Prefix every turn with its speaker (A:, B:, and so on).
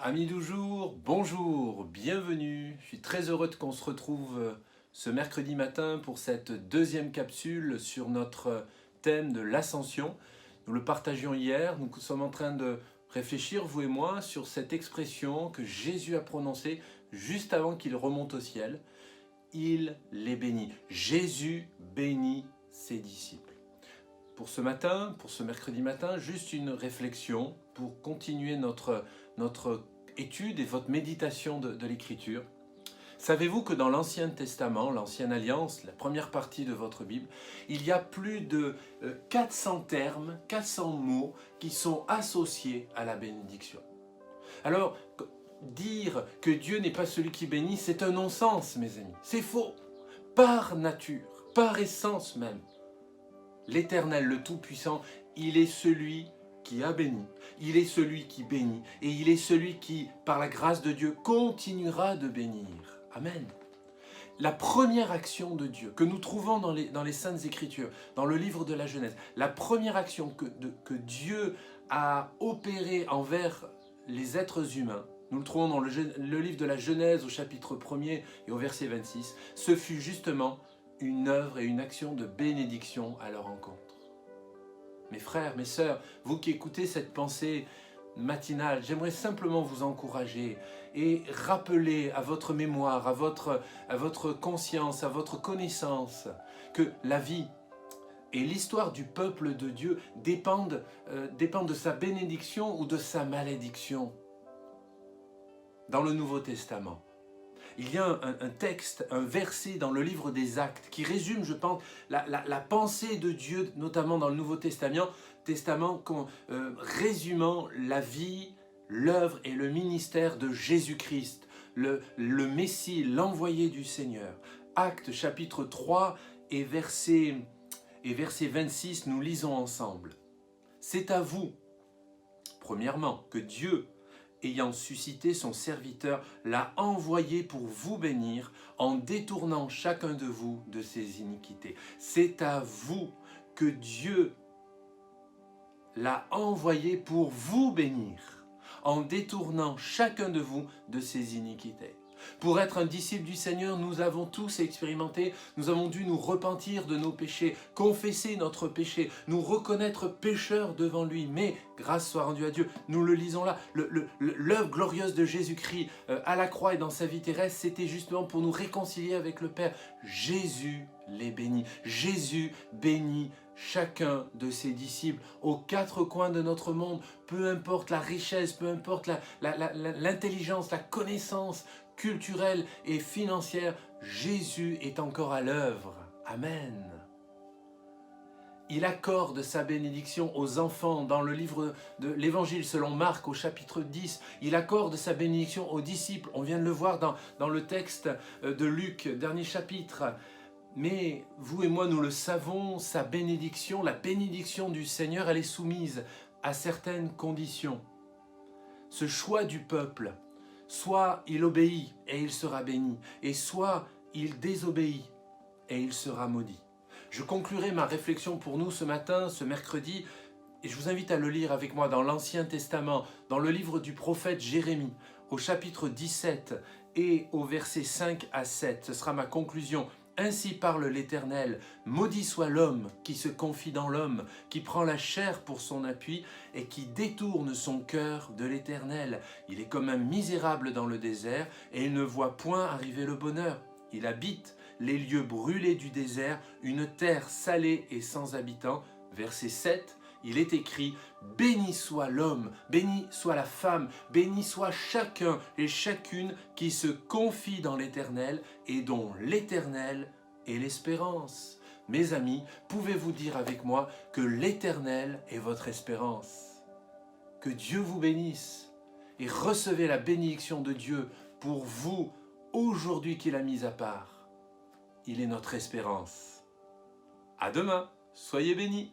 A: Amis du jour, bonjour, bienvenue. Je suis très heureux qu'on se retrouve ce mercredi matin pour cette deuxième capsule sur notre thème de l'ascension. Nous le partagions hier, nous sommes en train de réfléchir, vous et moi, sur cette expression que Jésus a prononcée juste avant qu'il remonte au ciel. Il les bénit. Jésus bénit ses disciples. Pour ce matin, pour ce mercredi matin, juste une réflexion pour continuer notre étude et votre méditation de l'Écriture. Savez-vous que dans l'Ancien Testament, l'Ancienne Alliance, la première partie de votre Bible, il y a plus de 400 termes, 400 mots qui sont associés à la bénédiction. Alors, dire que Dieu n'est pas celui qui bénit, c'est un non-sens, mes amis. C'est faux. Par nature, par essence même. L'Éternel, le Tout-Puissant, il est celui qui a béni, il est celui qui bénit, et il est celui qui, par la grâce de Dieu, continuera de bénir. Amen. La première action de Dieu que nous trouvons dans les Saintes Écritures, dans le livre de la Genèse, la première action que Dieu a opérée envers les êtres humains, nous le trouvons dans le livre de la Genèse au chapitre 1er et au verset 26, ce fut justement une œuvre et une action de bénédiction à leur rencontre. Mes frères, mes sœurs, vous qui écoutez cette pensée matinale, j'aimerais simplement vous encourager et rappeler à votre mémoire, à votre conscience, à votre connaissance, que la vie et l'histoire du peuple de Dieu dépendent de sa bénédiction ou de sa malédiction. Dans le Nouveau Testament, il y a un texte, un verset dans le livre des Actes qui résume, je pense, la pensée de Dieu, notamment dans le Nouveau Testament, résumant la vie, l'œuvre et le ministère de Jésus-Christ, le Messie, l'envoyé du Seigneur. Actes chapitre 3 et verset 26, nous lisons ensemble. C'est à vous, premièrement, que Dieu, ayant suscité son serviteur, l'a envoyé pour vous bénir en détournant chacun de vous de ses iniquités. C'est à vous que Dieu l'a envoyé pour vous bénir en détournant chacun de vous de ses iniquités. Pour être un disciple du Seigneur, nous avons tous expérimenté, nous avons dû nous repentir de nos péchés, confesser notre péché, nous reconnaître pécheurs devant lui. Mais, grâce soit rendue à Dieu, nous le lisons là, l'œuvre glorieuse de Jésus-Christ à la croix et dans sa vie terrestre, c'était justement pour nous réconcilier avec le Père. Jésus les bénit, Jésus bénit chacun de ses disciples aux quatre coins de notre monde, peu importe la richesse, peu importe l'intelligence, la connaissance culturelle et financière, Jésus est encore à l'œuvre. Amen. Il accorde sa bénédiction aux enfants dans le livre de l'Évangile selon Marc au chapitre 10. Il accorde sa bénédiction aux disciples. On vient de le voir dans le texte de Luc, dernier chapitre. Mais vous et moi, nous le savons, sa bénédiction, la bénédiction du Seigneur, elle est soumise à certaines conditions. Ce choix du peuple, soit il obéit et il sera béni, et soit il désobéit et il sera maudit. Je conclurai ma réflexion pour nous ce matin, ce mercredi, et je vous invite à le lire avec moi dans l'Ancien Testament, dans le livre du prophète Jérémie, au chapitre 17 et au verset 5 à 7. Ce sera ma conclusion. Ainsi parle l'Éternel, maudit soit l'homme qui se confie dans l'homme, qui prend la chair pour son appui et qui détourne son cœur de l'Éternel. Il est comme un misérable dans le désert et il ne voit point arriver le bonheur. Il habite les lieux brûlés du désert, une terre salée et sans habitants. Verset 7. Il est écrit, béni soit l'homme, béni soit la femme, béni soit chacun et chacune qui se confie dans l'Éternel et dont l'Éternel est l'espérance. Mes amis, pouvez-vous dire avec moi que l'Éternel est votre espérance? Que Dieu vous bénisse et recevez la bénédiction de Dieu pour vous aujourd'hui qu'il a mis à part. Il est notre espérance. À demain, soyez bénis.